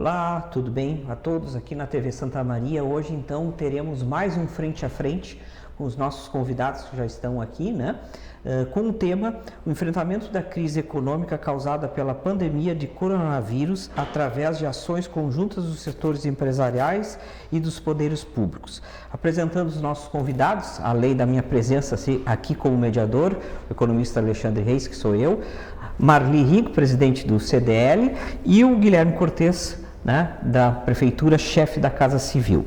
Olá, tudo bem a todos aqui na TV Santa Maria? Hoje então teremos mais um Frente a Frente com os nossos convidados que já estão aqui, né? Com o tema o enfrentamento da crise econômica causada pela pandemia de coronavírus através de ações conjuntas dos setores empresariais e dos poderes públicos. Apresentando os nossos convidados, além da minha presença aqui como mediador, o economista Alexandre Reis, que sou eu, Marli Rico, presidente do CDL, e o Guilherme Cortes, né, da Prefeitura, chefe da Casa Civil.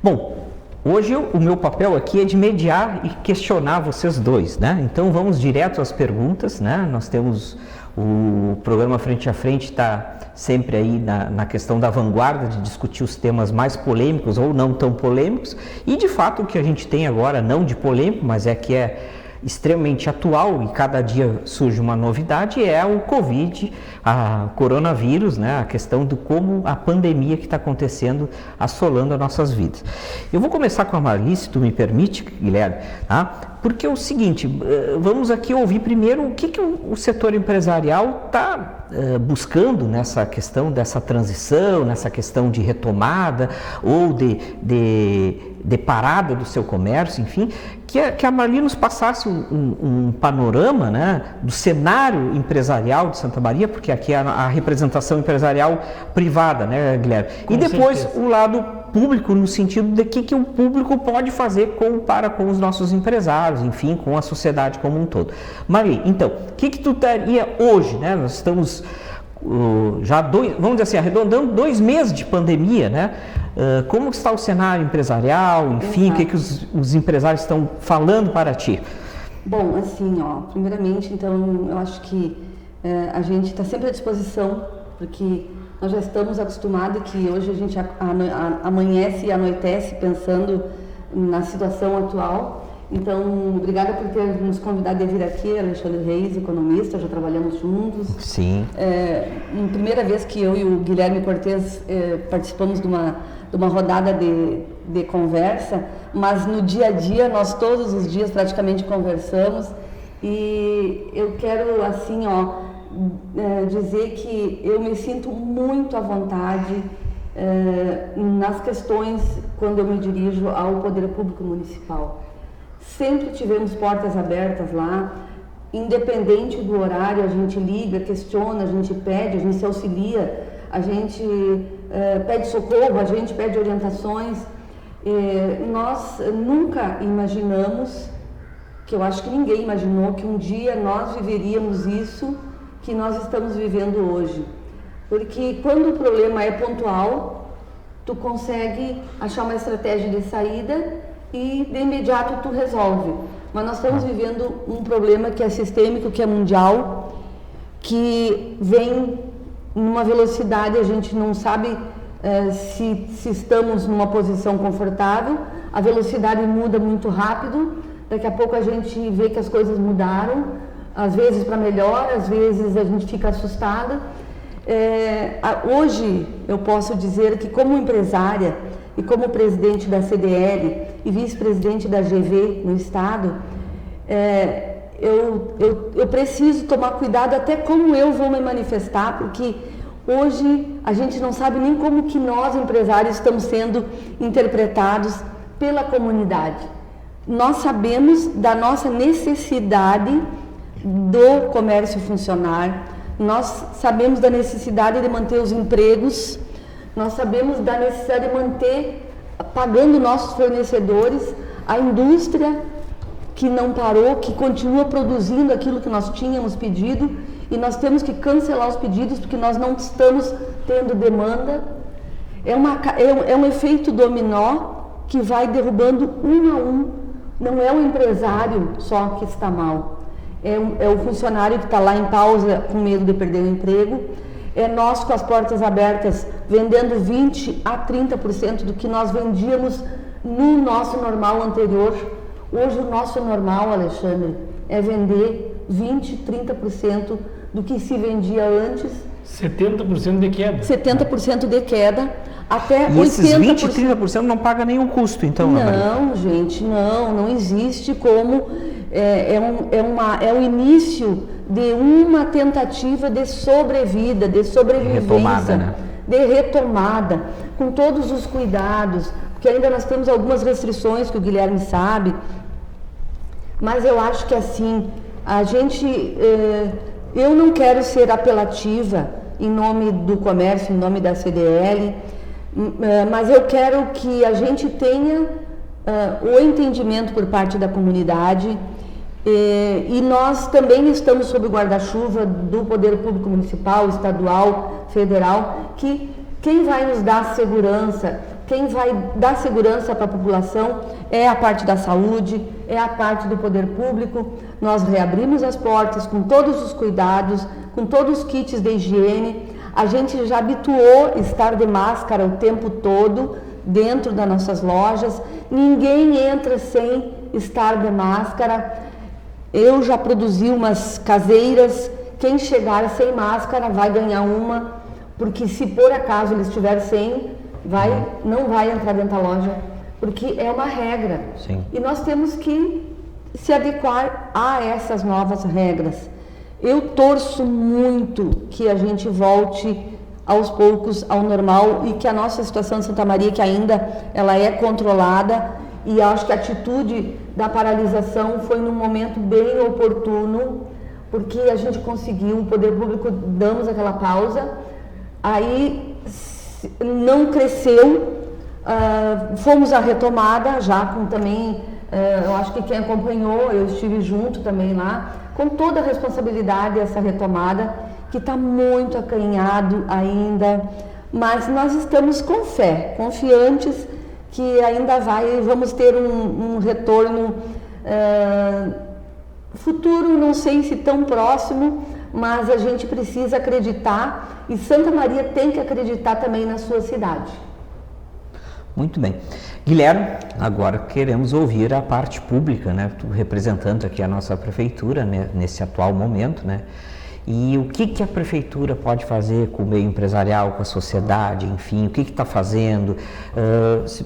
Bom, hoje o meu papel aqui é de mediar e questionar vocês dois, né? Então vamos direto às perguntas, né? Nós temos o programa Frente a Frente, está sempre aí na questão da vanguarda de discutir os temas mais polêmicos ou não tão polêmicos, e de fato o que a gente tem agora, não de polêmico, mas que é extremamente atual e cada dia surge uma novidade, é o Covid, a coronavírus, né? A questão de como a pandemia que está acontecendo assolando as nossas vidas. Eu vou começar com a Marli, se tu me permite, Guilherme, tá? Porque é o seguinte, vamos aqui ouvir primeiro o que o setor empresarial está buscando nessa questão dessa transição, nessa questão de retomada ou de parada do seu comércio, enfim, que a Marli nos passasse um panorama, né, do cenário empresarial de Santa Maria, porque aqui é a representação empresarial privada, né, Guilherme? E depois certeza o lado público, no sentido de que o público pode fazer para com os nossos empresários, enfim, com a sociedade como um todo. Marli, então, o que tu daria hoje, né? Nós estamos já vamos dizer assim, arredondando 2 meses de pandemia, né? Como está o cenário empresarial, enfim, o que os empresários estão falando para ti? Bom, assim, primeiramente, então, eu acho que a gente está sempre à disposição, porque nós já estamos acostumados que hoje a gente amanhece e anoitece pensando na situação atual. Então, obrigada por ter nos convidado a vir aqui, Alexandre Reis, economista, já trabalhamos juntos. Sim. Primeira vez que eu e o Guilherme Cortes participamos de uma rodada de conversa, mas no dia a dia, nós todos os dias praticamente conversamos, e eu quero, assim, dizer que eu me sinto muito à vontade nas questões quando eu me dirijo ao Poder Público Municipal. Sempre tivemos portas abertas lá, independente do horário, a gente liga, questiona, a gente pede, a gente se auxilia, a gente pede socorro, a gente pede orientações. Nós nunca imaginamos, que eu acho que ninguém imaginou, que um dia nós viveríamos isso que nós estamos vivendo hoje. Porque quando o problema é pontual, tu consegue achar uma estratégia de saída e de imediato tu resolve. Mas nós estamos vivendo um problema que é sistêmico, que é mundial, que vem numa velocidade, a gente não sabe se estamos numa posição confortável, a velocidade muda muito rápido, daqui a pouco a gente vê que as coisas mudaram, às vezes para melhor, às vezes a gente fica assustada. Hoje eu posso dizer que, como empresária e como presidente da CDL e vice-presidente da GV no estado, eu preciso tomar cuidado até como eu vou me manifestar, porque hoje a gente não sabe nem como que nós, empresários, estamos sendo interpretados pela comunidade. Nós sabemos da nossa necessidade do comércio funcionar, nós sabemos da necessidade de manter os empregos, nós sabemos da necessidade de manter pagando nossos fornecedores, a indústria que não parou, que continua produzindo aquilo que nós tínhamos pedido, e nós temos que cancelar os pedidos porque nós não estamos tendo demanda. É um efeito dominó que vai derrubando um a um. Não é o empresário só que está mal, é o funcionário que está lá em pausa com medo de perder o emprego, é nós com as portas abertas vendendo 20% a 30% do que nós vendíamos no nosso normal anterior. Hoje o nosso normal, Alexandre, é vender 20%, 30% do que se vendia antes. 70% de queda. 70% de queda, até 80%. E esses 20%, 30% não paga nenhum custo, então? Não, gente, não existe como. É o início de uma tentativa de sobrevida, de sobrevivência. Retomada, né? de retomada, com todos os cuidados, porque ainda nós temos algumas restrições que o Guilherme sabe, mas eu acho que assim, a gente, eu não quero ser apelativa em nome do comércio, em nome da CDL, mas eu quero que a gente tenha o entendimento por parte da comunidade, e nós também estamos sob o guarda-chuva do Poder Público Municipal, Estadual, Federal, que quem vai nos dar segurança, quem vai dar segurança para a população é a parte da saúde, é a parte do poder público. Nós reabrimos as portas com todos os cuidados, com todos os kits de higiene. A gente já habituou estar de máscara o tempo todo dentro das nossas lojas. Ninguém entra sem estar de máscara. Eu já produzi umas caseiras. Quem chegar sem máscara vai ganhar uma, porque se por acaso ele estiver sem, não vai entrar dentro da loja, porque é uma regra. Sim. E nós temos que se adequar a essas novas regras. Eu torço muito que a gente volte aos poucos ao normal e que a nossa situação de Santa Maria, que ainda ela é controlada, e acho que a atitude da paralisação foi num momento bem oportuno, porque a gente conseguiu, o poder público, damos aquela pausa, aí não cresceu, fomos à retomada, já com também, eu acho que quem acompanhou, eu estive junto também lá, com toda a responsabilidade essa retomada, que está muito acanhado ainda, mas nós estamos com fé, confiantes que ainda vamos ter um retorno futuro, não sei se tão próximo, mas a gente precisa acreditar, e Santa Maria tem que acreditar também na sua cidade. Muito bem. Guilherme, agora queremos ouvir a parte pública, né? Tu representando aqui a nossa prefeitura, né? Nesse atual momento, né? E o que a prefeitura pode fazer com o meio empresarial, com a sociedade, enfim, o que está fazendo? Se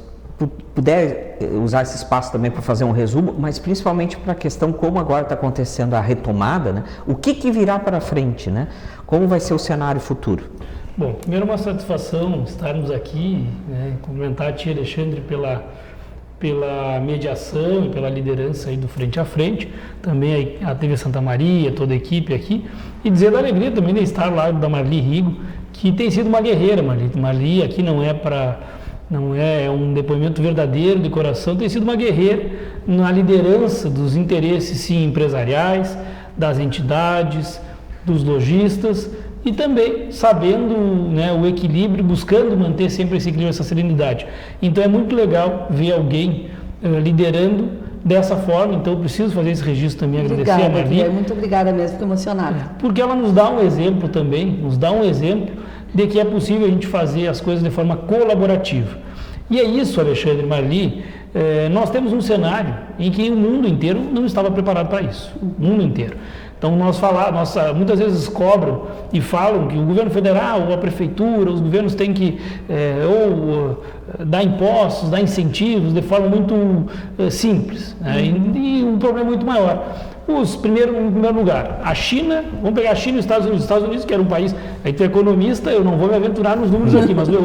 puder usar esse espaço também para fazer um resumo, mas principalmente para a questão como agora está acontecendo a retomada, né? O que virá para frente, né? Como vai ser o cenário futuro? Bom, primeiro uma satisfação estarmos aqui, né? Cumprimentar a tia Alexandre pela mediação e pela liderança aí do Frente a Frente, também a TV Santa Maria, toda a equipe aqui, e dizer da alegria também de estar lá da Marli Rigo, que tem sido uma guerreira. Marli aqui não é um depoimento verdadeiro de coração, tem sido uma guerreira na liderança dos interesses, sim, empresariais, das entidades, dos lojistas, e também sabendo, né, o equilíbrio, buscando manter sempre esse equilíbrio, essa serenidade. Então é muito legal ver alguém liderando dessa forma, então eu preciso fazer esse registro também, agradecer a Marli. Muito obrigada mesmo, fico emocionada. Porque ela nos dá um exemplo também, de que é possível a gente fazer as coisas de forma colaborativa. E é isso, Alexandre, Marli, nós temos um cenário em que o mundo inteiro não estava preparado para isso, o mundo inteiro. Então muitas vezes cobram e falam que o governo federal ou a prefeitura, os governos têm que dar impostos, dar incentivos de forma muito simples, né? E um problema muito maior. Em primeiro lugar, a China, vamos pegar a China e os Estados Unidos, que era um país, aí tu é economista, eu não vou me aventurar nos números aqui, mas os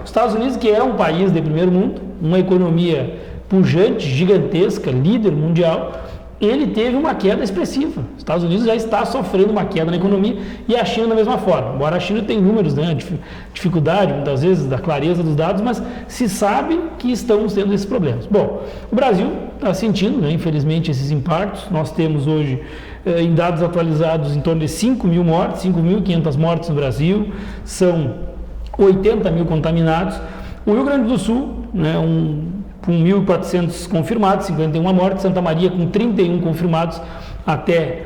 Estados Unidos, que é um país de primeiro mundo, uma economia pujante, gigantesca, líder mundial, ele teve uma queda expressiva. Os Estados Unidos já está sofrendo uma queda na economia e a China da mesma forma. Embora a China tenha números, né, dificuldade muitas vezes da clareza dos dados, mas se sabe que estamos tendo esses problemas. Bom, o Brasil está sentindo, né, infelizmente, esses impactos. Nós temos hoje, em dados atualizados, em torno de 5.000 mortes, 5.500 mortes no Brasil, são 80 mil contaminados. O Rio Grande do Sul, né, com 1.400 confirmados, 51 mortes, Santa Maria com 31 confirmados até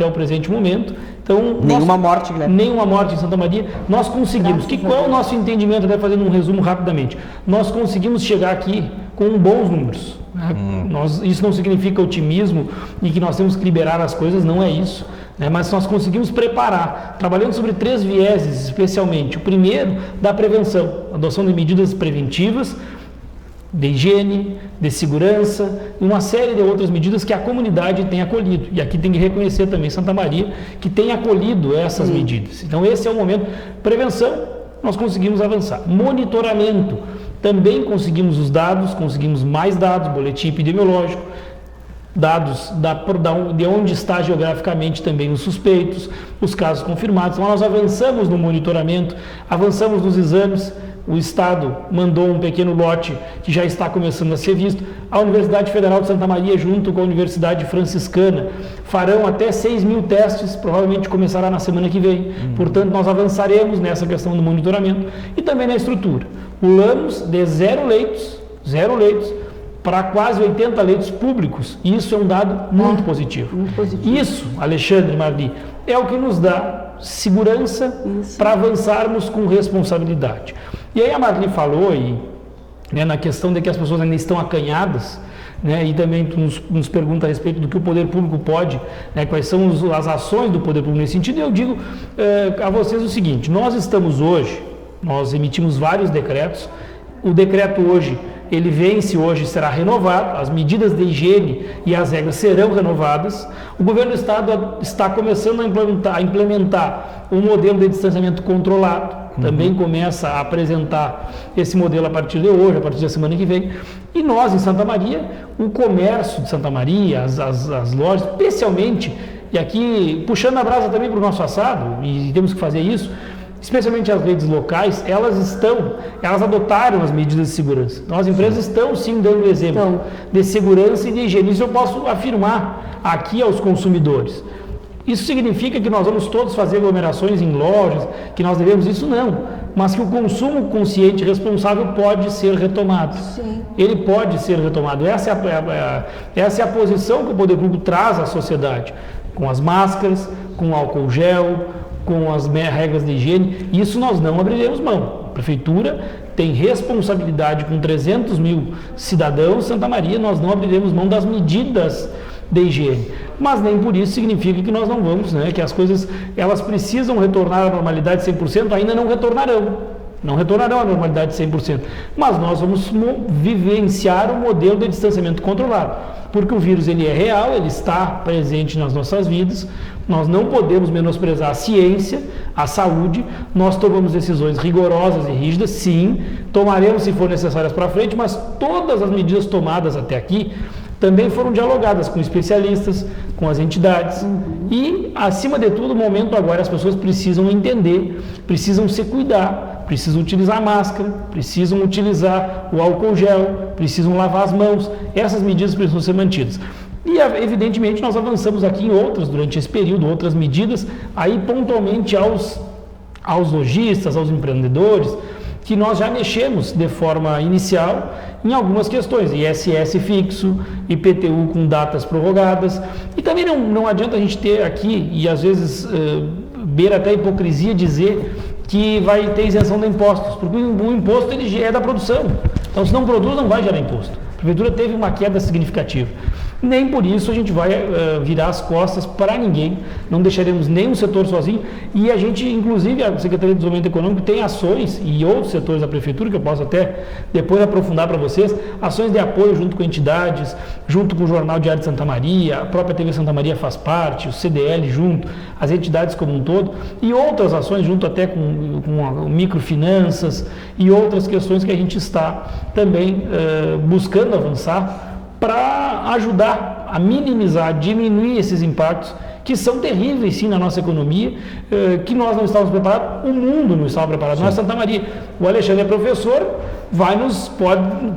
o presente momento. Então, nenhuma morte, Guilherme. Nenhuma morte em Santa Maria. Nós conseguimos, qual é o nosso entendimento, até fazendo um resumo rapidamente, nós conseguimos chegar aqui com bons números. Né? Isso não significa otimismo e que nós temos que liberar as coisas, não é isso. Mas nós conseguimos preparar, trabalhando sobre 3 vieses especialmente. O primeiro, da prevenção, adoção de medidas preventivas, de higiene, de segurança e uma série de outras medidas que a comunidade tem acolhido. E aqui tem que reconhecer também Santa Maria, que tem acolhido essas medidas. Então esse é o momento. Prevenção, nós conseguimos avançar. Monitoramento, também conseguimos os dados, conseguimos mais dados, boletim epidemiológico, dados de onde está geograficamente também os suspeitos, os casos confirmados. Então nós avançamos no monitoramento, avançamos nos exames. O Estado mandou um pequeno lote que já está começando a ser visto. A Universidade Federal de Santa Maria, junto com a Universidade Franciscana, farão até 6 mil testes, provavelmente começará na semana que vem. Portanto, nós avançaremos nessa questão do monitoramento e também na estrutura. Pulamos de 0 leitos, para quase 80 leitos públicos. E isso é um dado muito positivo. Muito positivo. Isso, Alexandre Marli, é o que nos dá segurança para avançarmos com responsabilidade. E aí a Marli falou na questão de que as pessoas ainda estão acanhadas, e também nos pergunta a respeito do que o poder público pode, quais são as ações do poder público nesse sentido. E eu digo a vocês o seguinte: nós emitimos vários decretos. O decreto hoje, ele vence hoje, será renovado, as medidas de higiene e as regras serão renovadas. O governo do Estado está começando a implementar um modelo de distanciamento controlado, também começa a apresentar esse modelo a partir de hoje, a partir da semana que vem. E nós, em Santa Maria, o comércio de Santa Maria, as lojas, especialmente, e aqui puxando a brasa também para o nosso assado, e temos que fazer isso, especialmente as redes locais, elas adotaram as medidas de segurança. Então, as empresas estão sim dando exemplo de segurança e de higiene. Isso eu posso afirmar aqui aos consumidores. Isso significa que nós vamos todos fazer aglomerações em lojas, que nós devemos isso? Não. Mas que o consumo consciente e responsável pode ser retomado. Sim. Ele pode ser retomado. Essa é a posição que o poder público traz à sociedade, com as máscaras, com o álcool gel, com as regras de higiene. Isso nós não abriremos mão. A Prefeitura tem responsabilidade com 300 mil cidadãos. Santa Maria, nós não abriremos mão das medidas de higiene. Mas nem por isso significa que nós não vamos, que as coisas, elas precisam retornar à normalidade 100%, ainda não retornarão. Não retornarão à normalidade 100%. Mas nós vamos vivenciar um modelo de distanciamento controlado. Porque o vírus ele é real, ele está presente nas nossas vidas. Nós não podemos menosprezar a ciência, a saúde. Nós tomamos decisões rigorosas e rígidas, sim. Tomaremos se for necessárias para frente, mas todas as medidas tomadas até aqui também foram dialogadas com especialistas, com as entidades. E, acima de tudo, o momento agora, as pessoas precisam entender, precisam se cuidar, precisam utilizar máscara, precisam utilizar o álcool gel, precisam lavar as mãos. Essas medidas precisam ser mantidas. E, evidentemente, nós avançamos aqui em outras, durante esse período, outras medidas, aí pontualmente aos lojistas, aos empreendedores, que nós já mexemos de forma inicial em algumas questões, ISS fixo, IPTU com datas prorrogadas, e também não adianta a gente ter aqui, e às vezes beira até a hipocrisia dizer que vai ter isenção de impostos, porque o imposto ele é da produção, então se não produz não vai gerar imposto. A Prefeitura teve uma queda significativa. Nem por isso a gente vai virar as costas para ninguém, não deixaremos nenhum setor sozinho. E a gente, inclusive, a Secretaria de Desenvolvimento Econômico tem ações, e outros setores da Prefeitura, que eu posso até depois aprofundar para vocês, ações de apoio junto com entidades, junto com o Jornal Diário de Santa Maria, a própria TV Santa Maria faz parte, o CDL junto, as entidades como um todo, e outras ações junto até com microfinanças e outras questões que a gente está também buscando avançar para ajudar a minimizar, diminuir esses impactos que são terríveis sim na nossa economia, que nós não estávamos preparados, o mundo não estava preparado. Sim. Nós, Santa Maria, o Alexandre é professor,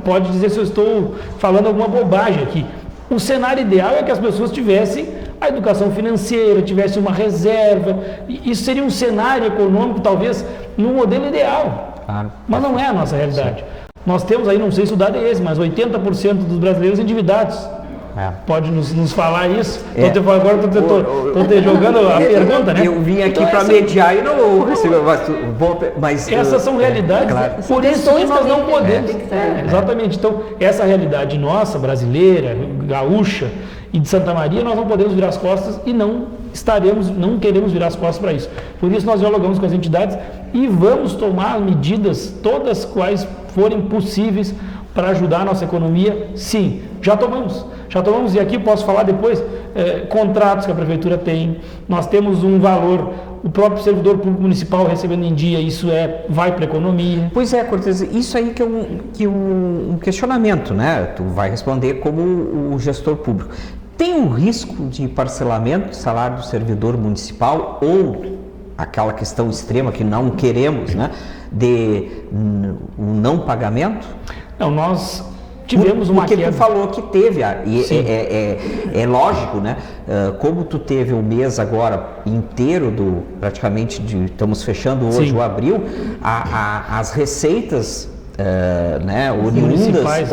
pode dizer se eu estou falando alguma bobagem aqui. O cenário ideal é que as pessoas tivessem a educação financeira, tivessem uma reserva. Isso seria um cenário econômico, talvez, no modelo ideal. Claro. Mas não é a nossa realidade. Sim. Nós temos aí, não sei se o dado é esse, mas 80% dos brasileiros endividados. Pode nos falar isso? Agora estou te jogando a pergunta, né? Eu vim aqui então, para mediar e não recebi. Mas essas são realidades, claro. Por isso que nós não podemos. Exatamente. Então, essa realidade nossa, brasileira, gaúcha e de Santa Maria, nós não podemos virar as costas e não queremos virar as costas para isso. Por isso nós dialogamos com as entidades e vamos tomar medidas, todas quais forem possíveis, para ajudar a nossa economia? Sim, já tomamos, e aqui posso falar depois, contratos que a Prefeitura tem, nós temos um valor, o próprio servidor público municipal recebendo em dia, isso vai para a economia. Pois é, Cortez, isso aí que é um questionamento, né? Tu vai responder como o gestor público. Tem um risco de parcelamento do salário do servidor municipal ou aquela questão extrema que não queremos, né? De um não pagamento? Não, nós tivemos uma queda. Porque tu falou que teve, é lógico, né? Como tu teve o mês agora inteiro praticamente estamos fechando hoje o abril, as receitas né, oriundas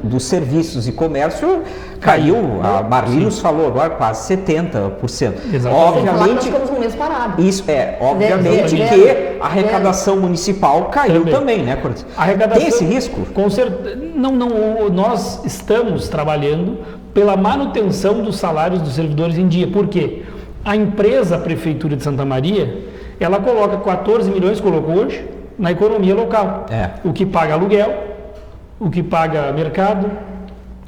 dos serviços e comércio caiu, a Marli nos falou agora quase 70%. Exatamente. Obviamente, nós ficamos um mês parado. Isso obviamente que a arrecadação municipal caiu também, né, Cortez? Tem esse risco? Com certeza. Não, nós estamos trabalhando pela manutenção dos salários dos servidores em dia. Por quê? A empresa, a Prefeitura de Santa Maria, ela coloca 14 milhões, colocou hoje, na economia local. O que paga aluguel, o que paga mercado,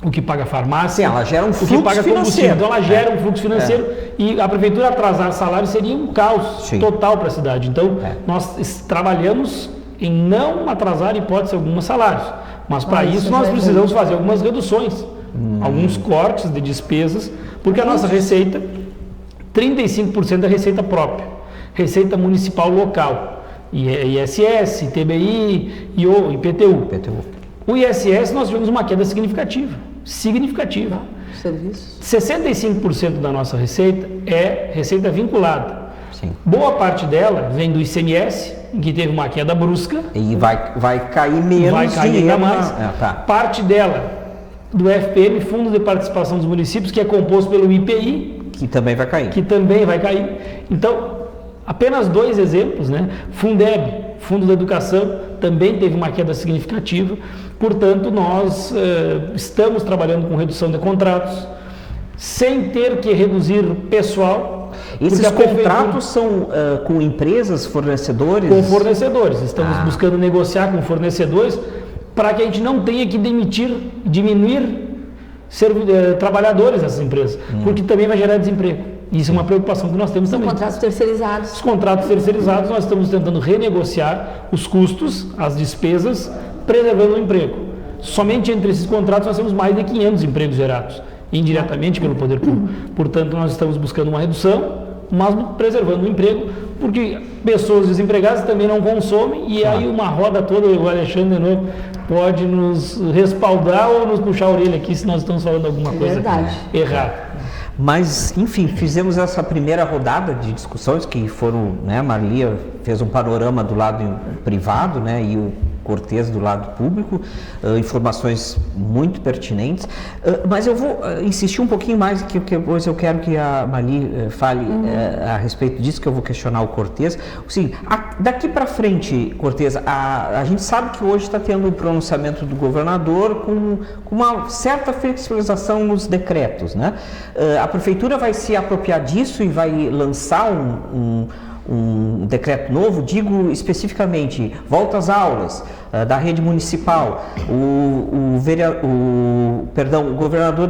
o que paga farmácia. Sim, ela gera um fluxo financeiro. Então ela gera um fluxo financeiro e a Prefeitura atrasar salário seria um caos total para a cidade. Então nós trabalhamos em não atrasar, hipótese alguma, salários. Mas para isso nós precisamos fazer algumas reduções, alguns cortes de despesas, porque a nossa receita, 35% da receita própria, receita municipal local. ISS, TBI e o IPTU. O ISS nós tivemos uma queda significativa. Serviços. 65% da nossa receita é receita vinculada. Sim. Boa parte dela vem do ICMS, em que teve uma queda brusca. E vai cair menos. Vai cair ainda mais. Parte dela do FPM, Fundo de Participação dos Municípios, que é composto pelo IPI. Que também vai cair. Então, apenas 2 exemplos, né? Fundeb, Fundo da Educação, também teve uma queda significativa. Portanto, nós estamos trabalhando com redução de contratos, sem ter que reduzir pessoal. Esses contratos são com empresas, fornecedores? Com fornecedores. Estamos buscando negociar com fornecedores para que a gente não tenha que diminuir trabalhadores dessas empresas, porque também vai gerar desemprego. Isso é uma preocupação que nós temos também. Os contratos terceirizados. Os contratos terceirizados, nós estamos tentando renegociar os custos, as despesas, preservando o emprego. Somente entre esses contratos nós temos mais de 500 empregos gerados, indiretamente pelo poder público. Portanto, nós estamos buscando uma redução, mas preservando o emprego, porque pessoas desempregadas também não consomem, e aí uma roda toda, o Alexandre de novo pode nos respaldar ou nos puxar a orelha aqui se nós estamos falando alguma coisa errada. Mas, enfim, fizemos essa primeira rodada de discussões que foram, né, a Marli fez um panorama do lado privado, né, e o Cortez do lado público, informações muito pertinentes, mas eu vou insistir um pouquinho mais, que depois eu quero que a Marli fale a respeito disso, que eu vou questionar o Cortez. Assim, daqui para frente, Cortez, a gente sabe que hoje está tendo um pronunciamento do governador com uma certa flexibilização nos decretos, né? A prefeitura vai se apropriar disso e vai lançar um decreto novo, digo especificamente, volta às aulas da rede municipal. O governador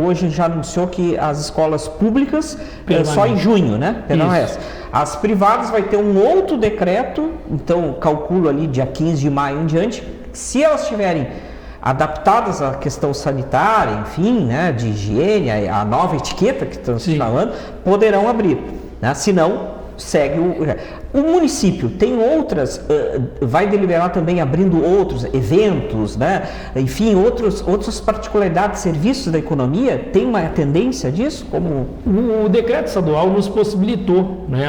hoje já anunciou que as escolas públicas só em junho, né? As privadas vai ter um outro decreto, então calculo ali dia 15 de maio em diante, se elas tiverem adaptadas à questão sanitária, enfim, né, de higiene, a nova etiqueta que estamos falando, poderão abrir, né? Se não, segue o município tem outras, vai deliberar também abrindo outros eventos, né? Enfim, outras particularidades, serviços da economia, tem uma tendência disso? Como o decreto estadual nos possibilitou, né,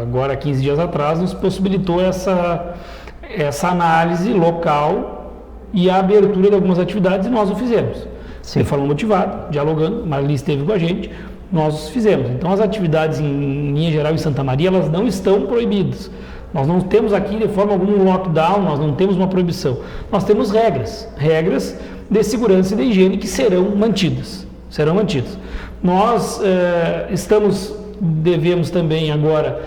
agora 15 dias atrás, nos possibilitou essa análise local e a abertura de algumas atividades, e nós o fizemos. De forma motivada, dialogando, a Marli esteve com a gente, nós fizemos. Então, as atividades em linha geral em Santa Maria, elas não estão proibidas. Nós não temos aqui de forma alguma um lockdown, nós não temos uma proibição. Nós temos regras de segurança e de higiene que serão mantidas. Nós devemos também agora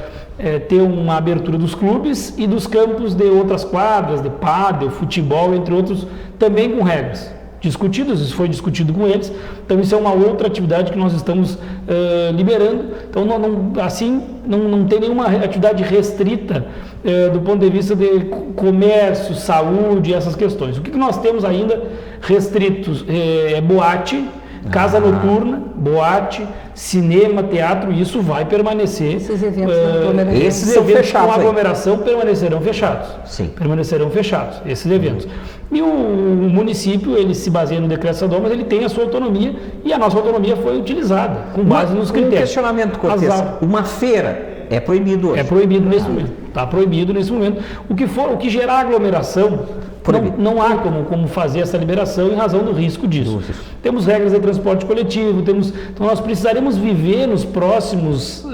ter uma abertura dos clubes e dos campos de outras quadras, de pádel, futebol, entre outros, também com regras discutidas. Isso foi discutido com eles. Então isso é uma outra atividade que nós estamos liberando. Então não tem nenhuma atividade restrita do ponto de vista de comércio, saúde, essas questões. O que nós temos ainda restritos é boate, casa noturna, boate, cinema, teatro, isso vai permanecer. Esses eventos esses eventos com aglomeração permanecerão fechados. Sim. Permanecerão fechados, esses eventos. E o município, ele se baseia no decreto estadual, mas ele tem a sua autonomia e a nossa autonomia foi utilizada com base nos critérios. Um questionamento, Cortez, uma feira é proibido hoje? É proibido nesse momento. Está proibido nesse momento. O que gerar aglomeração, não há como fazer essa liberação em razão do risco disso. Temos regras de transporte coletivo, então nós precisaremos viver nos próximos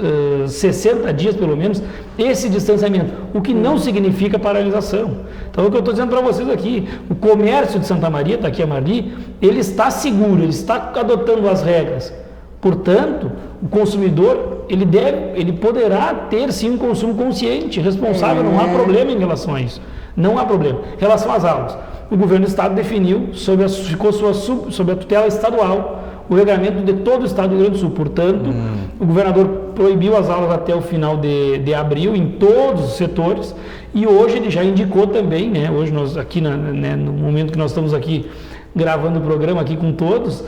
60 dias, pelo menos, esse distanciamento, o que não significa paralisação. Então, o que eu estou dizendo para vocês aqui, o comércio de Santa Maria, está aqui a Marli, ele está seguro, ele está adotando as regras. Portanto, o consumidor, ele poderá ter sim um consumo consciente, responsável, não há problema em relação a isso. Não há problema. Em relação às aulas, o governo do estado definiu, ficou sob a tutela estadual, o regulamento de todo o estado do Rio Grande do Sul. Portanto, o governador proibiu as aulas até o final de abril em todos os setores e hoje ele já indicou também, né, hoje nós aqui no momento que nós estamos aqui gravando o programa aqui com todos,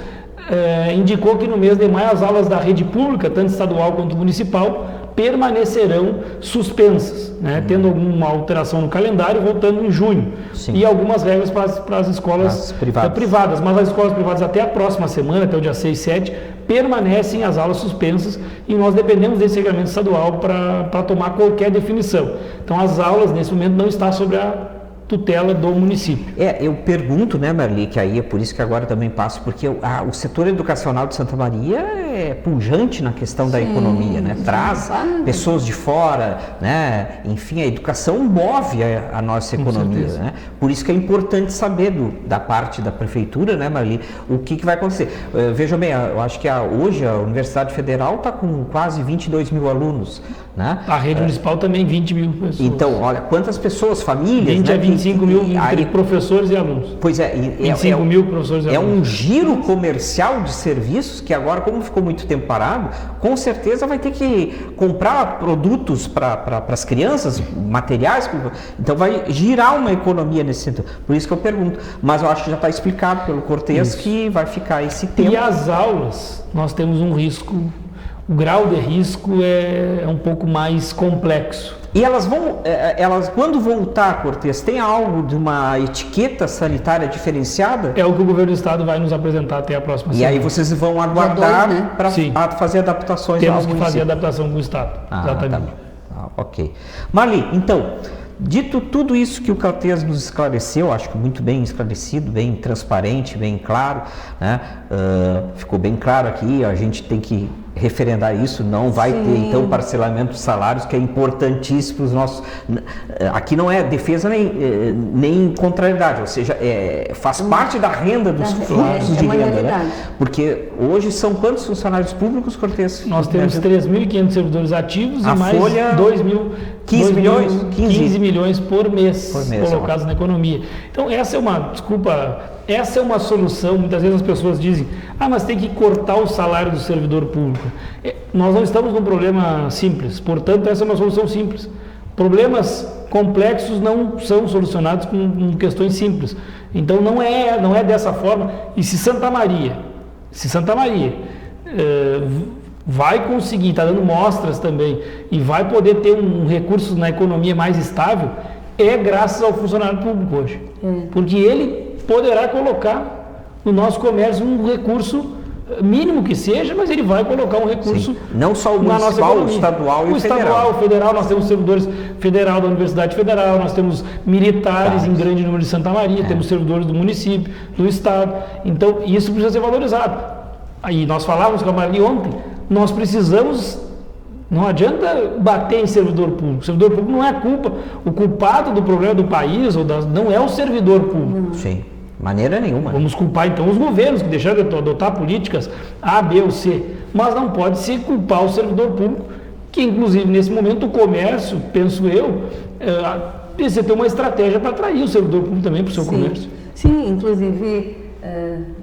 indicou que no mês de maio as aulas da rede pública, tanto estadual quanto municipal, permanecerão suspensas, né, tendo alguma alteração no calendário, voltando em junho. Sim. E algumas regras para as escolas privadas. Mas as escolas privadas até a próxima semana, até o dia 6, 7, permanecem as aulas suspensas e nós dependemos desse regulamento estadual para tomar qualquer definição. Então as aulas nesse momento não estão sobre a tutela do município. Eu pergunto, né, Marli, que aí é por isso que agora também passo, porque o setor educacional de Santa Maria é pujante na questão da economia, né? Traz pessoas de fora, né? Enfim, a educação move a nossa economia, né? Por isso que é importante saber da parte da prefeitura, né, Marli, o que vai acontecer. Veja bem, eu acho que hoje a Universidade Federal está com quase 22 mil alunos, né? A rede municipal também 20 mil pessoas. Então, olha, quantas pessoas, famílias, 20 né? a 25 mil entre professores e alunos. Pois é. 25 mil professores e alunos. É um giro comercial de serviços que agora, como ficou muito tempo parado, com certeza vai ter que comprar produtos para as crianças, materiais, então vai girar uma economia nesse sentido. Por isso que eu pergunto. Mas eu acho que já está explicado pelo Cortez que vai ficar esse tempo. E as aulas, nós temos um risco, o grau de risco é um pouco mais complexo. E elas quando voltar, Cortez, tem algo de uma etiqueta sanitária diferenciada? É o que o governo do estado vai nos apresentar até a próxima semana. E aí vocês vão aguardar, né, para fazer adaptações ao município. Temos que fazer adaptação com o estado, exatamente. Ok. Marli, então, dito tudo isso que o Cortez nos esclareceu, acho que muito bem esclarecido, bem transparente, bem claro, né? Ficou bem claro aqui, a gente tem que referendar isso, não vai ter então parcelamento de salários, que é importantíssimo para os nossos. Aqui não é defesa nem contrariedade, ou seja, faz parte da renda dos fluxos de renda, né? Porque hoje são quantos funcionários públicos, Cortez? Nós temos 3.500 servidores ativos e mais 15 milhões por mês colocados na economia. Então essa é uma solução. Muitas vezes as pessoas dizem, mas tem que cortar o salário do servidor público. Nós não estamos num problema simples, portanto essa é uma solução simples. Problemas complexos não são solucionados com questões simples. Então não é dessa forma. E se Santa Maria vai conseguir, está dando mostras também, e vai poder ter um recurso na economia mais estável, é graças ao funcionário público hoje. Porque ele poderá colocar no nosso comércio um recurso, mínimo que seja, mas ele vai colocar um recurso. Sim. Não só o municipal, o estadual e o federal. O estadual, o federal, nós temos servidores federal da Universidade Federal, nós temos militares em grande número de Santa Maria, temos servidores do município, do estado. Então, isso precisa ser valorizado. Aí nós falávamos com a Marli ontem, nós precisamos. Não adianta bater em servidor público. O servidor público não é culpa. O culpado do problema do país não é o servidor público. Sim, maneira nenhuma. Vamos culpar então os governos que deixaram de adotar políticas A, B ou C. Mas não pode se culpar o servidor público que inclusive nesse momento o comércio, penso eu, precisa ter uma estratégia para atrair o servidor público também para o seu comércio. Sim, inclusive,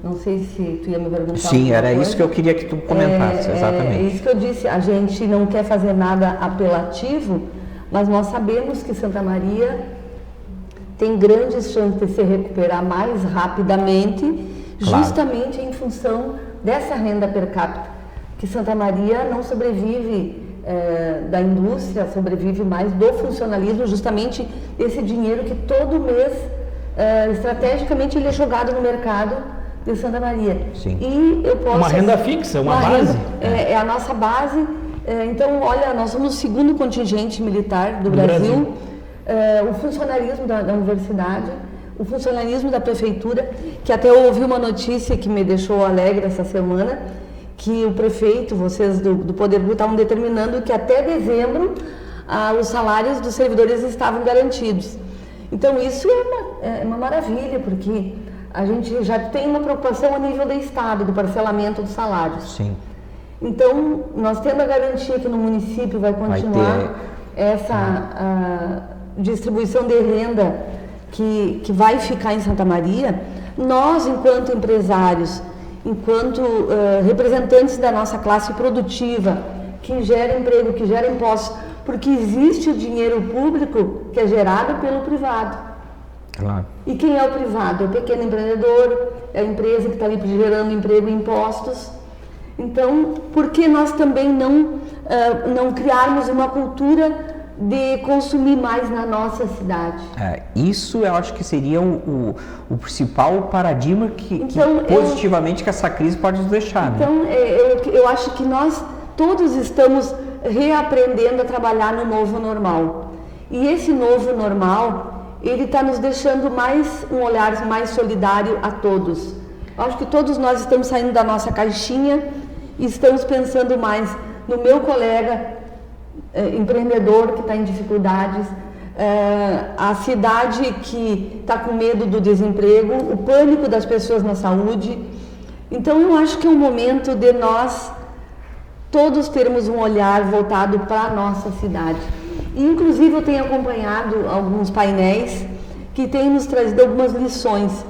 não sei se tu ia me perguntar. Sim, era isso que eu queria que tu comentasse, exatamente. É isso que eu disse, a gente não quer fazer nada apelativo, mas nós sabemos que Santa Maria tem grandes chances de se recuperar mais rapidamente, justamente em função dessa renda per capita, que Santa Maria não sobrevive da indústria, sobrevive mais do funcionalismo, justamente esse dinheiro que todo mês, estrategicamente, ele é jogado no mercado de Santa Maria. Sim. E eu posso... Uma renda fixa, uma base. É a nossa base. Então, olha, nós somos o segundo contingente militar do Brasil. O funcionalismo da universidade, o funcionalismo da prefeitura, que até eu ouvi uma notícia que me deixou alegre essa semana, que o prefeito, vocês do Poder Público estavam determinando que até dezembro os salários dos servidores estavam garantidos. Então isso é uma maravilha, porque a gente já tem uma preocupação a nível do Estado, do parcelamento dos salários. Sim. Então, nós tendo a garantia que no município vai continuar essa distribuição de renda que vai ficar em Santa Maria, nós, enquanto empresários, enquanto representantes da nossa classe produtiva, que gera emprego, que gera impostos, porque existe o dinheiro público que é gerado pelo privado. Claro. E quem é o privado? É o pequeno empreendedor, é a empresa que está ali gerando emprego e impostos. Então, por que nós também não criarmos uma cultura de consumir mais na nossa cidade? Isso eu acho que seria o principal paradigma que positivamente que essa crise pode nos deixar. Então, eu acho que nós todos estamos reaprendendo a trabalhar no novo normal. E esse novo normal, ele está nos deixando um olhar mais solidário a todos. Eu acho que todos nós estamos saindo da nossa caixinha e estamos pensando mais no meu colega empreendedor que está em dificuldades, a cidade que está com medo do desemprego, o pânico das pessoas na saúde. Então eu acho que é um momento de nós todos termos um olhar voltado para a nossa cidade. E, inclusive eu tenho acompanhado alguns painéis que têm nos trazido algumas lições,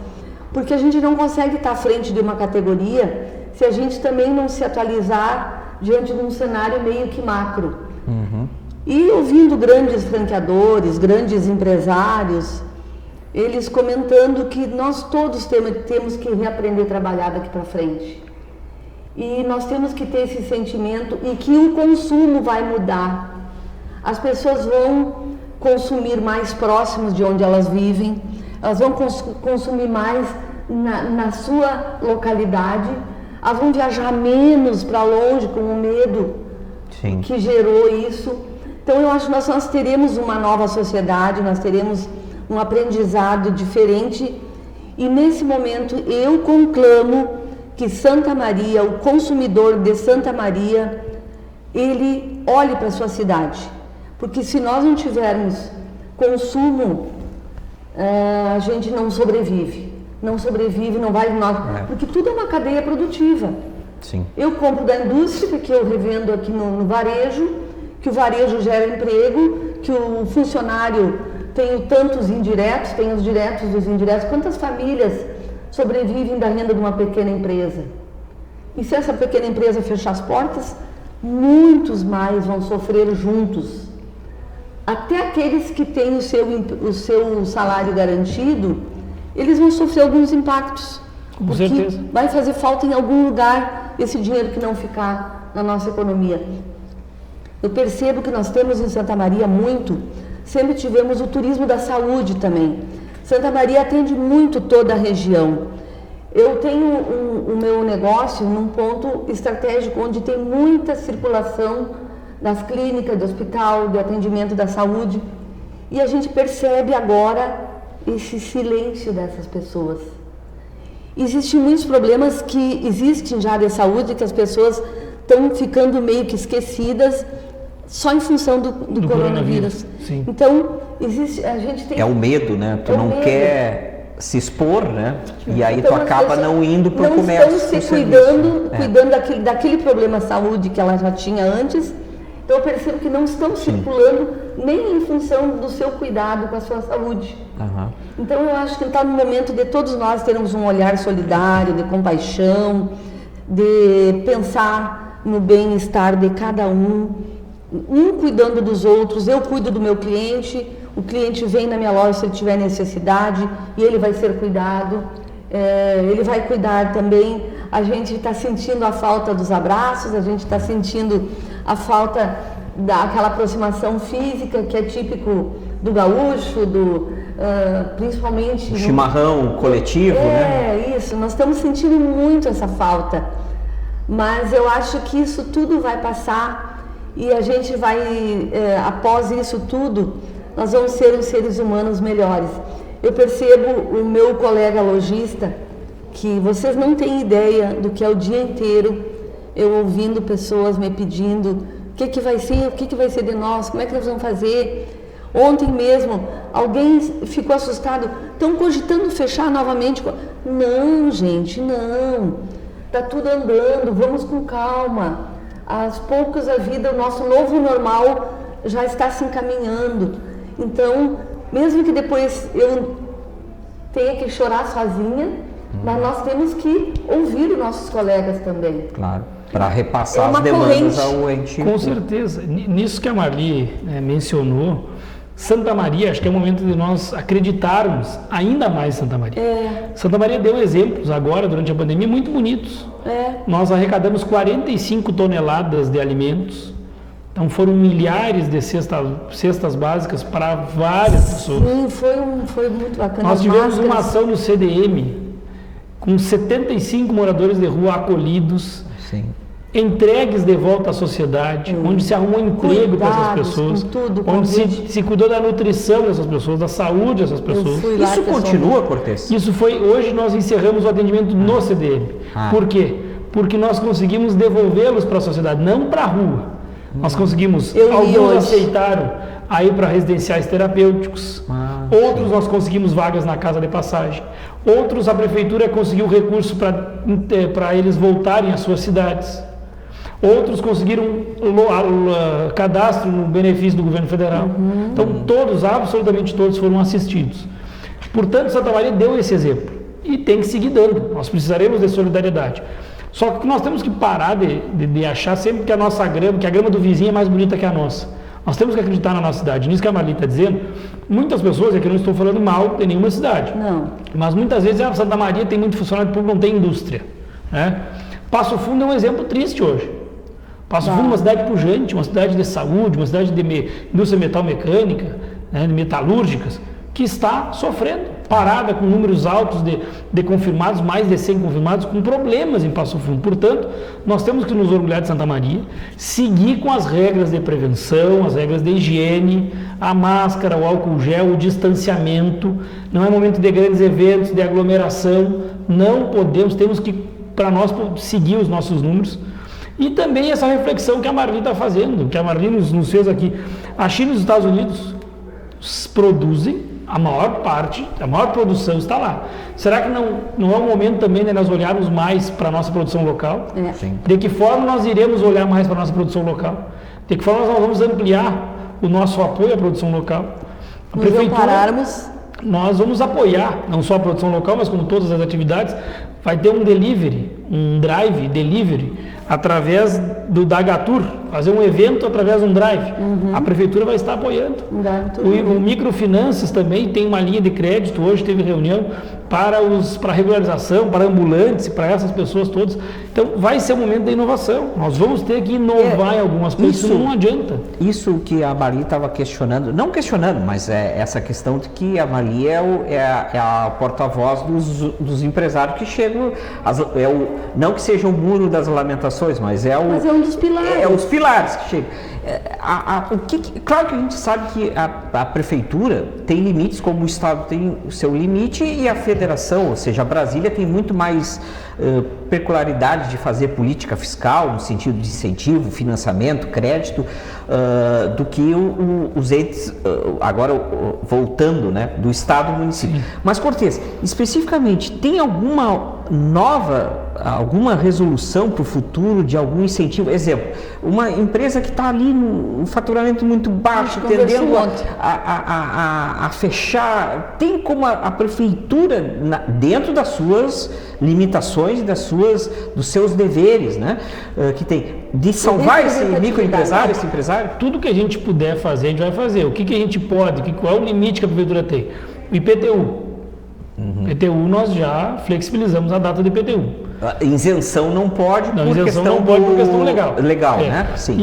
porque a gente não consegue estar à frente de uma categoria se a gente também não se atualizar diante de um cenário meio que macro. Uhum. E ouvindo grandes franqueadores, grandes empresários, eles comentando que nós todos temos que reaprender a trabalhar daqui para frente. E nós temos que ter esse sentimento e que o consumo vai mudar. As pessoas vão consumir mais próximos de onde elas vivem, elas vão consumir mais na sua localidade, elas vão viajar menos para longe com o medo que gerou isso. Então eu acho que nós teremos uma nova sociedade, nós teremos um aprendizado diferente e nesse momento eu conclamo que Santa Maria, o consumidor de Santa Maria, ele olhe para a sua cidade. Porque se nós não tivermos consumo, a gente não sobrevive. Não sobrevive, não vai... Porque tudo é uma cadeia produtiva. Sim. Eu compro da indústria, que eu revendo aqui no varejo, que o varejo gera emprego, que o funcionário tem tantos indiretos, tem os diretos dos indiretos. Quantas famílias sobrevivem da renda de uma pequena empresa? E se essa pequena empresa fechar as portas, muitos mais vão sofrer juntos. Até aqueles que têm o seu salário garantido, eles vão sofrer alguns impactos. Com certeza. Vai fazer falta em algum lugar esse dinheiro que não ficar na nossa economia. Eu percebo que nós temos em Santa Maria sempre tivemos o turismo da saúde também. Santa Maria atende muito toda a região. Eu tenho o meu negócio num ponto estratégico onde tem muita circulação das clínicas, do hospital, do atendimento da saúde. E a gente percebe agora esse silêncio dessas pessoas. Existem muitos problemas que existem já de saúde, que as pessoas estão ficando meio que esquecidas só em função do coronavírus. Sim. Então, a gente tem... É o medo, né? Tu não quer se expor, né? E aí tu acaba não indo para o comércio. Não estão se cuidando daquele problema de saúde que ela já tinha antes Então eu percebo que não estão circulando nem em função do seu cuidado com a sua saúde. Então eu acho que está no momento de todos nós termos um olhar solidário, de compaixão, de pensar no bem-estar de cada um cuidando dos outros. Eu cuido do meu cliente, o cliente vem na minha loja se ele tiver necessidade e ele vai ser cuidado, ele vai cuidar também. A gente está sentindo a falta dos abraços, a gente está sentindo a falta daquela aproximação física que é típico do gaúcho, principalmente... O chimarrão coletivo, né? Isso, nós estamos sentindo muito essa falta, mas eu acho que isso tudo vai passar e a gente vai, após isso tudo, nós vamos ser os seres humanos melhores. Eu percebo o meu colega lojista, que vocês não têm ideia do que é o dia inteiro eu ouvindo pessoas me pedindo o que vai ser de nós, como é que nós vamos fazer. Ontem mesmo alguém ficou assustado, estão cogitando fechar novamente. Não, gente, não, está tudo andando, vamos com calma, aos poucos a vida, o nosso novo normal já está se encaminhando. Então, mesmo que depois eu tenha que chorar sozinha, mas nós temos que ouvir os nossos colegas também. Claro, para repassar as demandas ao ente. Com certeza. Nisso que a Marli mencionou, Santa Maria, acho que é o momento de nós acreditarmos ainda mais em Santa Maria. Santa Maria deu exemplos agora, durante a pandemia, muito bonitos. Nós arrecadamos 45 toneladas de alimentos. Então foram milhares de cestas básicas para várias pessoas. Sim, foi muito bacana. Nós tivemos uma ação no CDM, com 75 moradores de rua acolhidos, entregues de volta à sociedade, onde se arrumou emprego para essas pessoas, onde se cuidou da nutrição dessas pessoas, da saúde dessas pessoas. Isso continua, Cortez? Isso foi, hoje nós encerramos o atendimento no CDM. Por quê? Porque nós conseguimos devolvê-los para a sociedade, não para a rua. Nós conseguimos, alguns aceitaram a ir para residenciais terapêuticos, outros nós conseguimos vagas na casa de passagem, outros a prefeitura conseguiu recurso para eles voltarem às suas cidades, outros conseguiram cadastro no benefício do governo federal. Então todos, absolutamente todos foram assistidos. Portanto, Santa Maria deu esse exemplo e tem que seguir dando. Nós precisaremos de solidariedade. Só que nós temos que parar de achar sempre que que a grama do vizinho é mais bonita que a nossa. Nós temos que acreditar na nossa cidade. Nisso que a Marli está dizendo, muitas pessoas, aqui não estou falando mal de nenhuma cidade, mas muitas vezes Santa Maria tem muito funcionário público, não tem indústria. Passo Fundo é um exemplo triste hoje. Passo Fundo é uma cidade pujante, uma cidade de saúde, uma cidade de indústria metalmecânica, de metalúrgicas, que está sofrendo, parada com números altos de confirmados, mais de 100 confirmados, com problemas em Passo Fundo. Portanto, nós temos que nos orgulhar de Santa Maria, seguir com as regras de prevenção, as regras de higiene, a máscara, o álcool gel, o distanciamento. Não é momento de grandes eventos, de aglomeração. Não podemos, temos que, para nós, seguir os nossos números. E também essa reflexão que a Marli está fazendo, que a Marli nos fez aqui. A China e os Estados Unidos produzem, a maior produção está lá. Será que não é o momento também de nós olharmos mais para a nossa produção local? De que forma nós iremos olhar mais para a nossa produção local? De que forma nós vamos ampliar o nosso apoio à produção local? A prefeitura, nós vamos apoiar não só a produção local, mas como todas as atividades. Vai ter um drive delivery, através do Dagatur, fazer um evento através de um drive. A prefeitura vai estar apoiando. O Microfinanças também tem uma linha de crédito, hoje teve reunião para regularização, para ambulantes, para essas pessoas todas. Então vai ser um momento da inovação. Nós vamos ter que inovar em algumas coisas, isso não adianta. Isso que a Marli estava questionando, não questionando, mas é essa questão de que a Marli é a porta-voz dos empresários que chegam, não que seja o muro das lamentações, mas é um dos pilares. É os pilares que chegam. Claro que a gente sabe que a prefeitura tem limites, como o Estado tem o seu limite, e a federação, ou seja, a Brasília tem muito mais peculiaridade de fazer política fiscal, no sentido de incentivo, financiamento, crédito, do que os entes, agora voltando, do Estado e do município. Mas, Cortez, especificamente, tem alguma nova alguma resolução para o futuro de algum incentivo? Exemplo, uma empresa que está ali no faturamento muito baixo, tendendo a fechar, tem como a prefeitura, dentro das suas limitações e dos seus deveres, né? Que tem de salvar esse microempresário, esse empresário? Tudo que a gente puder fazer, a gente vai fazer. O que a gente pode, qual é o limite que a prefeitura tem? O IPTU. IPTU nós já flexibilizamos a data do IPTU. A isenção não pode por questão legal. Legal, né? Sim.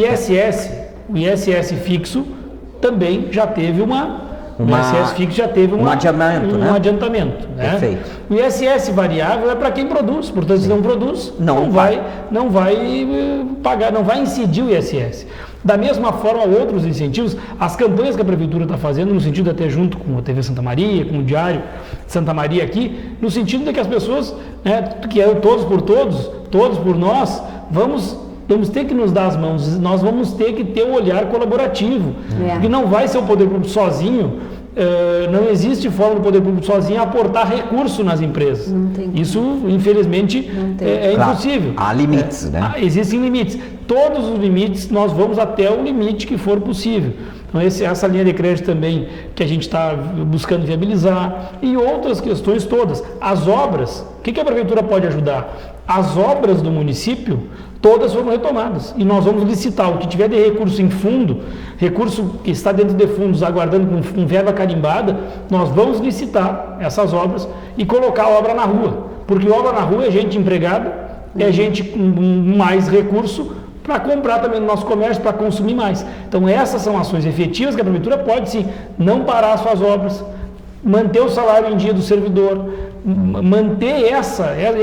O ISS fixo também já teve o ISS fixo já teve um adiantamento, um adiantamento, né? Perfeito. O ISS variável é para quem produz, portanto, se não produz, não vai pagar, não vai incidir o ISS. Da mesma forma, outros incentivos, as campanhas que a Prefeitura está fazendo, no sentido de até junto com a TV Santa Maria, com o Diário Santa Maria aqui, no sentido de que as pessoas, né, que é todos por nós, vamos ter que nos dar as mãos, nós vamos ter que ter um olhar colaborativo, porque não vai ser o poder público sozinho, não existe forma do poder público sozinho aportar recurso nas empresas. Isso, infelizmente, é impossível. Há limites, né? Existem limites. Todos os limites, nós vamos até o limite que for possível. Então, essa linha de crédito também que a gente está buscando viabilizar e outras questões todas. As obras, o que a Prefeitura pode ajudar? As obras do município, todas foram retomadas e nós vamos licitar o que tiver de recurso em fundo, recurso que está dentro de fundos aguardando com verba carimbada, nós vamos licitar essas obras e colocar a obra na rua, porque obra na rua é gente empregada, é gente com mais recurso para comprar também no nosso comércio, para consumir mais. Então essas são ações efetivas que a Prefeitura pode sim, não parar as suas obras, manter o salário em dia do servidor, manter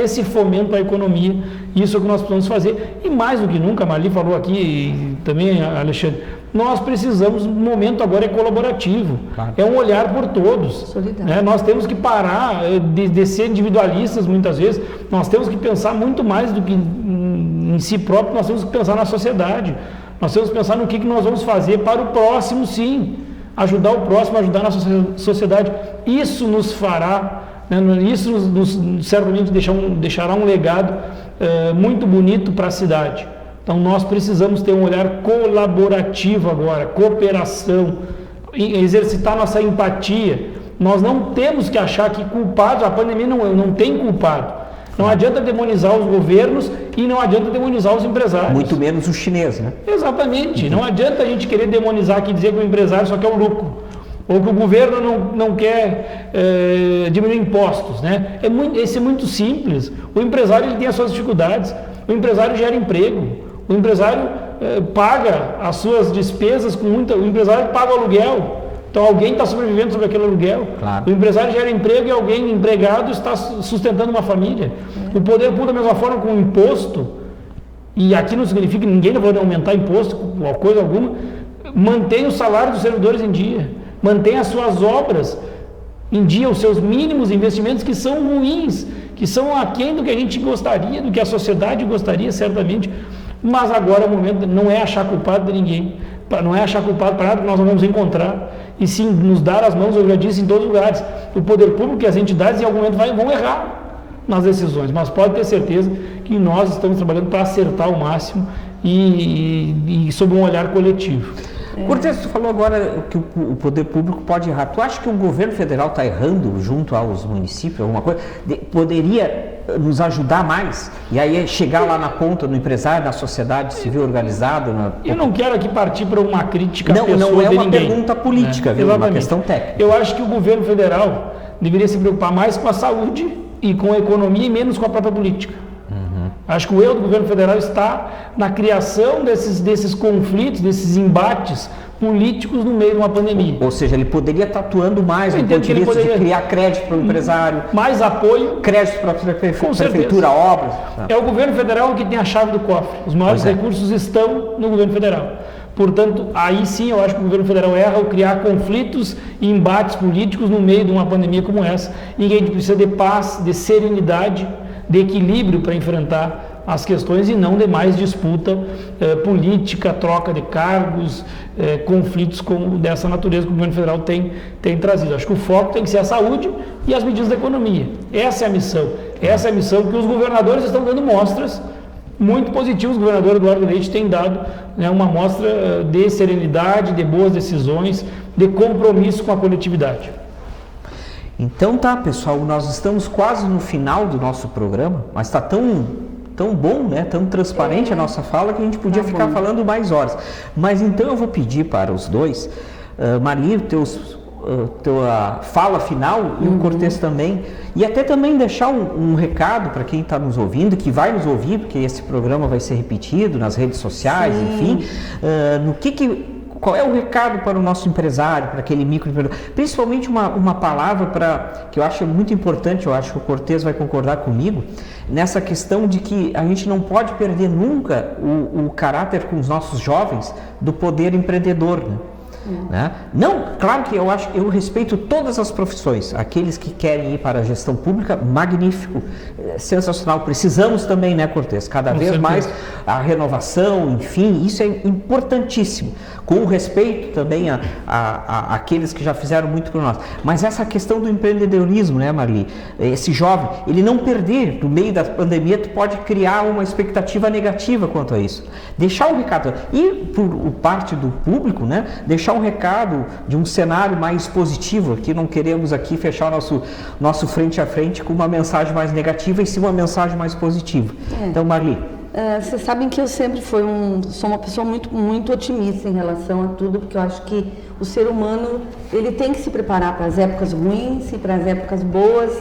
esse fomento à economia, isso é o que nós precisamos fazer. E mais do que nunca, a Marli falou aqui, e também Alexandre, nós precisamos, o momento agora é colaborativo, é um olhar por todos. Né? Nós temos que parar de ser individualistas muitas vezes, nós temos que pensar muito mais do que em si próprio, nós temos que pensar na sociedade, nós temos que pensar no que nós vamos fazer para o próximo, sim, ajudar o próximo, ajudar a nossa sociedade. Isso nos fará, né, isso certamente deixará um legado muito bonito para a cidade. Então nós precisamos ter um olhar colaborativo agora, cooperação, exercitar nossa empatia. Nós não temos que achar que culpados, a pandemia não tem culpado. Não adianta demonizar os governos e não adianta demonizar os empresários. Muito menos os chineses, né? Exatamente. Não adianta a gente querer demonizar aqui e dizer que o empresário só quer o lucro. Ou que o governo não quer diminuir impostos, né? Esse é muito simples. O empresário ele tem as suas dificuldades. O empresário gera emprego. O empresário paga as suas despesas com muita... O empresário paga o aluguel. Então alguém está sobrevivendo sobre aquele aluguel. Claro. O empresário gera emprego e alguém empregado está sustentando uma família. O poder público, da mesma forma, com o imposto, e aqui não significa que ninguém vai aumentar imposto, coisa alguma, mantém o salário dos servidores em dia, mantém as suas obras em dia, os seus mínimos investimentos que são ruins, que são aquém do que a gente gostaria, do que a sociedade gostaria, certamente. Mas agora o momento não é achar culpado de ninguém, não é achar culpado para nada que nós não vamos encontrar, e sim nos dar as mãos, eu já disse, em todos os lugares. O poder público e as entidades em algum momento vão errar nas decisões, mas pode ter certeza que nós estamos trabalhando para acertar ao máximo e sob um olhar coletivo. Cortez, tu falou agora que o poder público pode errar. Tu acha que o governo federal está errando junto aos municípios, alguma coisa? Poderia nos ajudar mais? E aí chegar lá na ponta, no empresário, na sociedade civil organizada? Eu não quero aqui partir para uma crítica à pessoa de ninguém. Não é uma pergunta política, viu? É uma questão técnica. Eu acho que o governo federal deveria se preocupar mais com a saúde e com a economia e menos com a própria política. Acho que o erro do governo federal está na criação desses conflitos, desses embates políticos no meio de uma pandemia. Ou seja, ele poderia estar atuando mais no ponto de vista de criar crédito para o empresário. Mais apoio. Crédito para a prefeitura, obras. É o governo federal que tem a chave do cofre. Os maiores recursos estão no governo federal. Portanto, aí sim eu acho que o governo federal erra ao criar conflitos e embates políticos no meio de uma pandemia como essa. E a gente precisa de paz, de serenidade, de equilíbrio para enfrentar as questões e não de mais disputa política, troca de cargos, conflitos como dessa natureza que o governo federal tem trazido. Acho que o foco tem que ser a saúde e as medidas da economia. Essa é a missão. Essa é a missão que os governadores estão dando mostras muito positivas. O governador Eduardo Leite tem dado, né, uma mostra de serenidade, de boas decisões, de compromisso com a coletividade. Então tá, pessoal, nós estamos quase no final do nosso programa, mas está tão bom, né, tão transparente a nossa fala, que a gente podia ficar falando mais horas. Mas então eu vou pedir para os dois, Marli, tua fala final e o Cortez também, e até também deixar um recado para quem está nos ouvindo, que vai nos ouvir, porque esse programa vai ser repetido nas redes sociais, enfim, qual é o recado para o nosso empresário, para aquele microempreendedor? Principalmente uma palavra que eu acho muito importante, eu acho que o Cortez vai concordar comigo, nessa questão de que a gente não pode perder nunca o caráter com os nossos jovens do poder empreendedor, né? Não, claro que eu respeito todas as profissões, aqueles que querem ir para a gestão pública, magnífico, sensacional, precisamos também, né, Cortez? Cada vez mais a renovação, enfim, isso é importantíssimo, com respeito também àqueles que já fizeram muito por nós, mas essa questão do empreendedorismo, né, Marli? Esse jovem, ele não perder, no meio da pandemia, tu pode criar uma expectativa negativa quanto a isso, deixar um recado, e por parte do público, né, deixar um recado de um cenário mais positivo, que não queremos aqui fechar o nosso frente a frente com uma mensagem mais negativa e sim uma mensagem mais positiva. Então, Marli. Vocês sabem que eu sempre sou uma pessoa muito, muito otimista em relação a tudo, porque eu acho que o ser humano, ele tem que se preparar para as épocas ruins e para as épocas boas,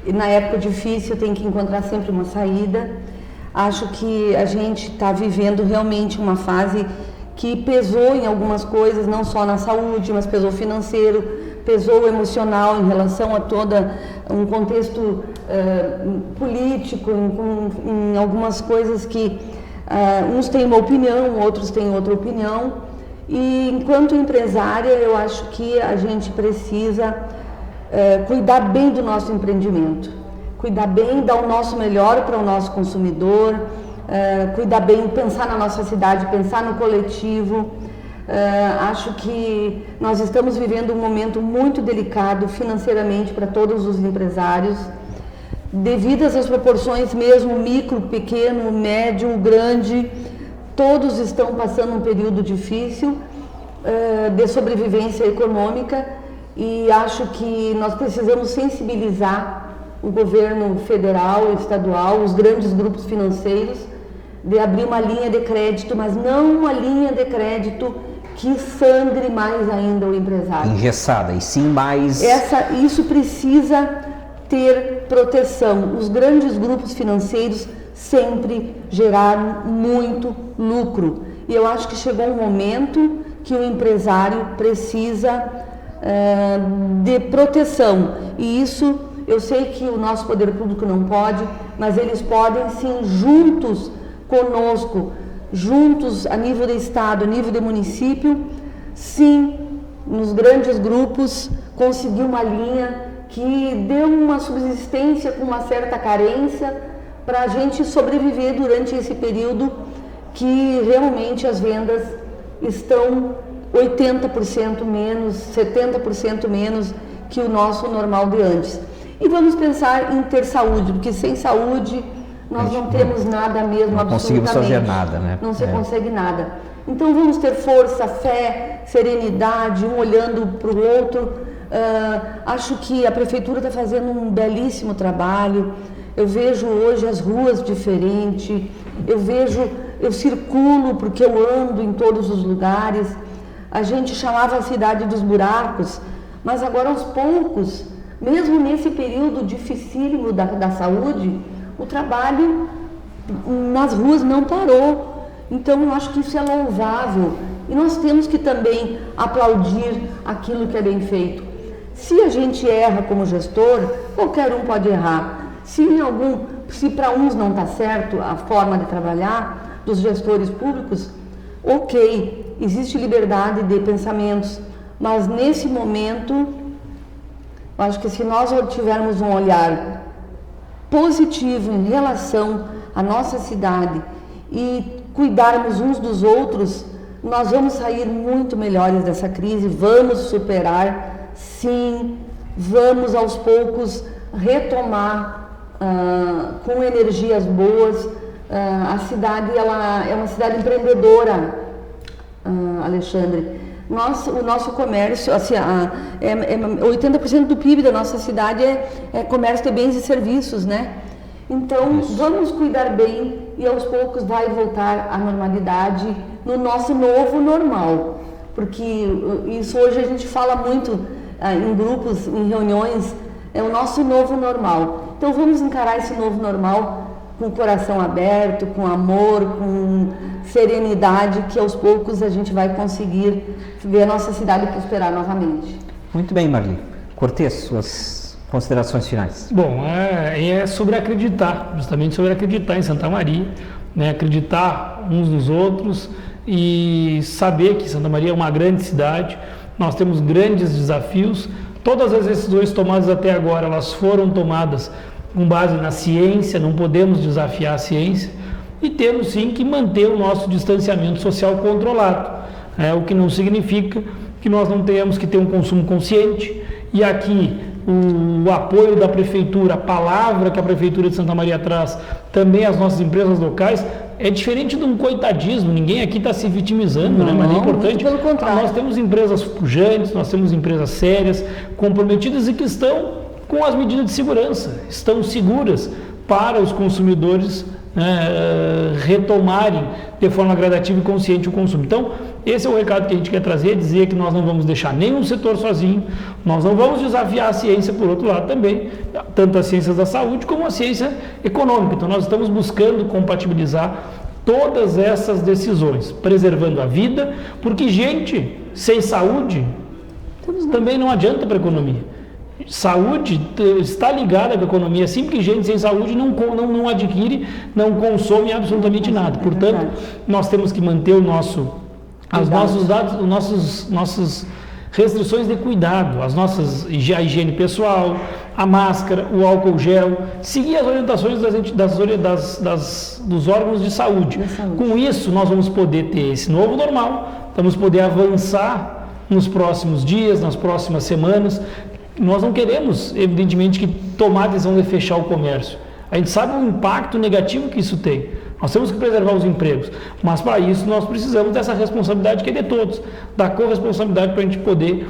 e na época difícil tem que encontrar sempre uma saída. Acho que a gente está vivendo realmente uma fase que pesou em algumas coisas, não só na saúde, mas pesou financeiro, pesou emocional em relação a todo um contexto político, em algumas coisas que uns têm uma opinião, outros têm outra opinião. E enquanto empresária, eu acho que a gente precisa cuidar bem do nosso empreendimento, cuidar bem, dar o nosso melhor para o nosso consumidor, cuidar bem, pensar na nossa cidade, pensar no coletivo. Acho que nós estamos vivendo um momento muito delicado financeiramente para todos os empresários, devido às proporções mesmo, micro, pequeno, médio, grande, todos estão passando um período difícil de sobrevivência econômica, e acho que nós precisamos sensibilizar o governo federal, estadual, os grandes grupos financeiros, de abrir uma linha de crédito, mas não uma linha de crédito que sangre mais ainda o empresário. Engessada, e sim mais... Isso precisa ter proteção. Os grandes grupos financeiros sempre geraram muito lucro. E eu acho que chegou um momento que o empresário precisa de proteção. E isso, eu sei que o nosso poder público não pode, mas eles podem sim, juntos conosco, juntos a nível de estado, a nível de município, sim, nos grandes grupos, conseguir uma linha que dê uma subsistência com uma certa carência para a gente sobreviver durante esse período que realmente as vendas estão 80% menos, 70% menos que o nosso normal de antes. E vamos pensar em ter saúde, porque sem saúde nós não temos nada mesmo, não conseguimos fazer nada, né? Não se consegue nada. Então vamos ter força, fé, serenidade, um olhando para o outro. Acho que a prefeitura está fazendo um belíssimo trabalho. Eu vejo hoje as ruas diferentes, eu circulo porque eu ando em todos os lugares. A gente chamava a cidade dos buracos, mas agora aos poucos, mesmo nesse período dificílimo da saúde, o trabalho nas ruas não parou. Então eu acho que isso é louvável e nós temos que também aplaudir aquilo que é bem feito. Se a gente erra como gestor, qualquer um pode errar. Se para uns não está certo a forma de trabalhar dos gestores públicos, ok, existe liberdade de pensamentos, mas nesse momento, eu acho que se nós tivermos um olhar positivo em relação à nossa cidade e cuidarmos uns dos outros, nós vamos sair muito melhores dessa crise, vamos superar, sim, vamos aos poucos retomar com energias boas. A cidade ela é uma cidade empreendedora, Alexandre. O nosso comércio, assim, 80% do PIB da nossa cidade é comércio de bens e serviços, né? Então, vamos cuidar bem e aos poucos vai voltar à normalidade no nosso novo normal. Porque isso hoje a gente fala muito em grupos, em reuniões, é o nosso novo normal. Então, vamos encarar esse novo normal com o coração aberto, com amor, com serenidade, que aos poucos a gente vai conseguir ver a nossa cidade prosperar novamente. Muito bem, Marli. Cortês, suas considerações finais. Bom, é sobre acreditar, justamente sobre acreditar em Santa Maria, né? Acreditar uns nos outros e saber que Santa Maria é uma grande cidade, nós temos grandes desafios, todas as decisões tomadas até agora, elas foram tomadas com base na ciência, não podemos desafiar a ciência e temos sim que manter o nosso distanciamento social controlado, o que não significa que nós não tenhamos que ter um consumo consciente e aqui o apoio da Prefeitura, a palavra que a Prefeitura de Santa Maria traz, também as nossas empresas locais, é diferente de um coitadismo, ninguém aqui está se vitimizando, né? Mas é importante, pelo contrário. Nós temos empresas pujantes, nós temos empresas sérias, comprometidas e que estão com as medidas de segurança, estão seguras para os consumidores retomarem de forma gradativa e consciente o consumo. Então, esse é o recado que a gente quer trazer, dizer que nós não vamos deixar nenhum setor sozinho, nós não vamos desafiar a ciência, por outro lado também, tanto as ciências da saúde como a ciência econômica. Então, nós estamos buscando compatibilizar todas essas decisões, preservando a vida, porque gente sem saúde também não adianta para a economia. Saúde está ligada com a economia, assim, porque gente sem saúde não adquire, não consome absolutamente nada. Portanto, nós temos que manter as nossas restrições de cuidado, a higiene pessoal, a máscara, o álcool gel, seguir as orientações dos órgãos de saúde. Com isso, nós vamos poder ter esse novo normal, vamos poder avançar nos próximos dias, nas próximas semanas. Nós não queremos, evidentemente, que tomar a decisão de fechar o comércio. A gente sabe o impacto negativo que isso tem. Nós temos que preservar os empregos, mas para isso nós precisamos dessa responsabilidade que é de todos, da corresponsabilidade para a gente poder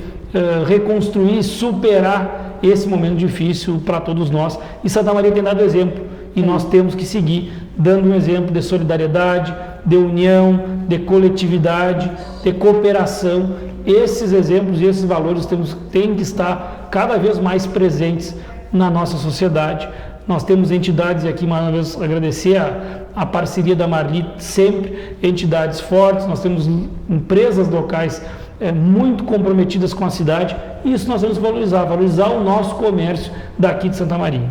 reconstruir, superar esse momento difícil para todos nós. E Santa Maria tem dado exemplo e nós temos que seguir dando um exemplo de solidariedade, de união, de coletividade, de cooperação. Esses exemplos e esses valores têm que estar cada vez mais presentes na nossa sociedade. Nós temos entidades, e aqui mais uma vez agradecer a parceria da Marli, sempre entidades fortes, nós temos empresas locais muito comprometidas com a cidade, e isso nós temos que valorizar o nosso comércio daqui de Santa Maria.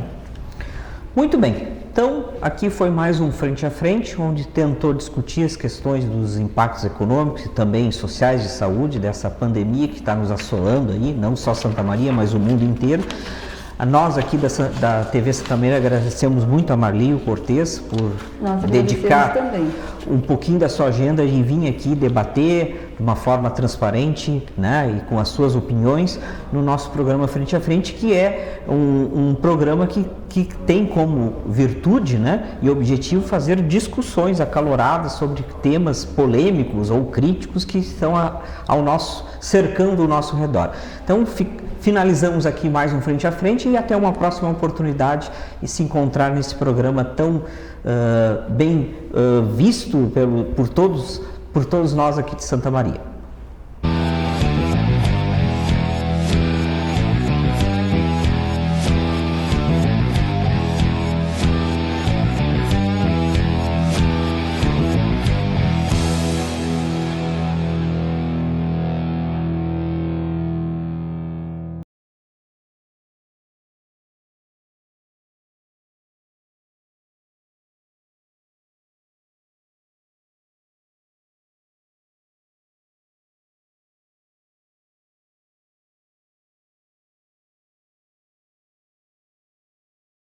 Muito bem. Então, aqui foi mais um Frente a Frente, onde tentou discutir as questões dos impactos econômicos e também sociais de saúde dessa pandemia que está nos assolando aí, não só Santa Maria, mas o mundo inteiro. Nós aqui da TV Santa Maria agradecemos muito a Marli e o Cortês por dedicar um pouquinho da sua agenda e vir aqui debater de uma forma transparente, né, e com as suas opiniões no nosso programa Frente a Frente, que é um programa que tem como virtude, né, e objetivo fazer discussões acaloradas sobre temas polêmicos ou críticos que estão cercando o nosso redor. Então, finalizamos aqui mais um Frente a Frente e até uma próxima oportunidade e se encontrar nesse programa tão bem visto por todos nós aqui de Santa Maria.